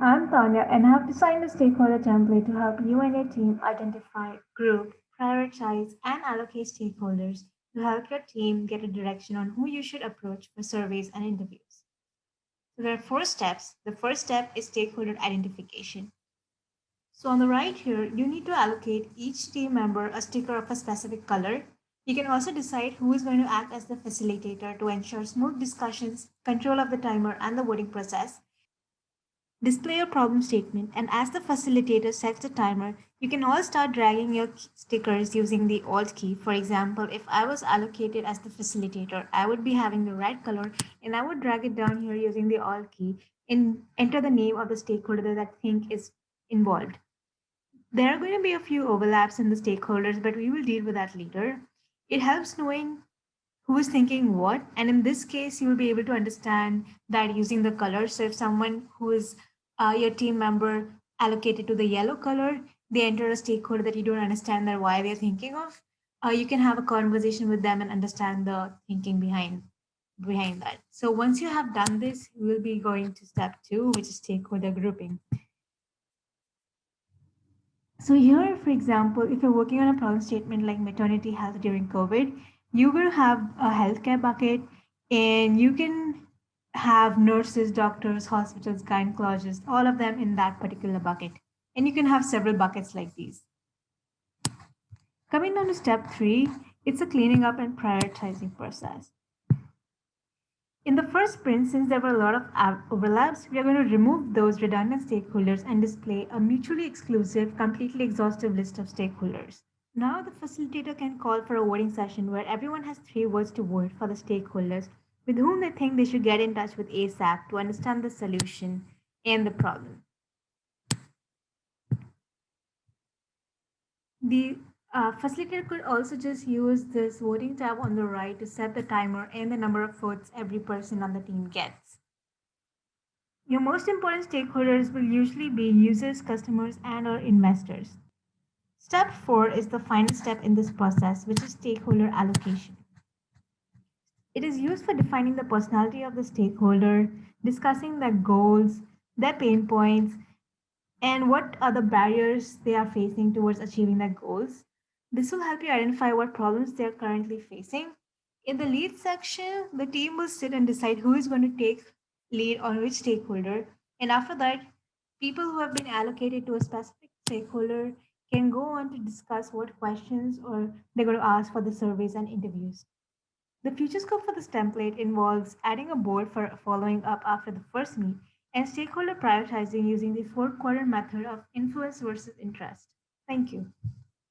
I'm Tanya, and I have designed a stakeholder template to help you and your team identify, group, prioritize, and allocate stakeholders to help your team get a direction on who you should approach for surveys and interviews. So there are four steps. The first step is stakeholder identification. So on the right here, you need to allocate each team member a sticker of a specific color. You can also decide who is going to act as the facilitator to ensure smooth discussions, control of the timer, and the voting process. Display your problem statement, and as the facilitator sets the timer, you can all start dragging your stickers using the Alt key. For example, if I was allocated as the facilitator, I would be having the red color and I would drag it down here using the Alt key and enter the name of the stakeholder that I think is involved. There are going to be a few overlaps in the stakeholders, but we will deal with that later. It helps knowing who is thinking what, and in this case, you will be able to understand that using the color. So if someone who is your team member allocated to the yellow color, they enter a stakeholder that you don't understand that why they're thinking of, you can have a conversation with them and understand the thinking behind that. So once you have done this, we will be going to step two, which is stakeholder grouping. So here, for example, if you're working on a problem statement like maternity health during COVID, you're going to have a healthcare bucket, and you can have nurses, doctors, hospitals, gynecologists, all of them in that particular bucket. And you can have several buckets like these. Coming down to step three, it's a cleaning up and prioritizing process. In the first sprint, since there were a lot of overlaps, we are going to remove those redundant stakeholders and display a mutually exclusive, completely exhaustive list of stakeholders. Now, the facilitator can call for a voting session where everyone has 3 words to vote for the stakeholders with whom they think they should get in touch with ASAP to understand the solution and the problem. The facilitator could also just use this voting tab on the right to set the timer and the number of votes every person on the team gets. Your most important stakeholders will usually be users, customers, and or investors. Step 4 is the final step in this process, which is stakeholder allocation. It is used for defining the personality of the stakeholder, discussing their goals, their pain points, and what are the barriers they are facing towards achieving their goals. This will help you identify what problems they are currently facing. In the lead section, the team will sit and decide who is going to take lead on which stakeholder. And after that, people who have been allocated to a specific stakeholder can go on to discuss what questions or they're going to ask for the surveys and interviews. The future scope for this template involves adding a board for following up after the first meet and stakeholder prioritizing using the 4 quadrant method of influence versus interest. Thank you.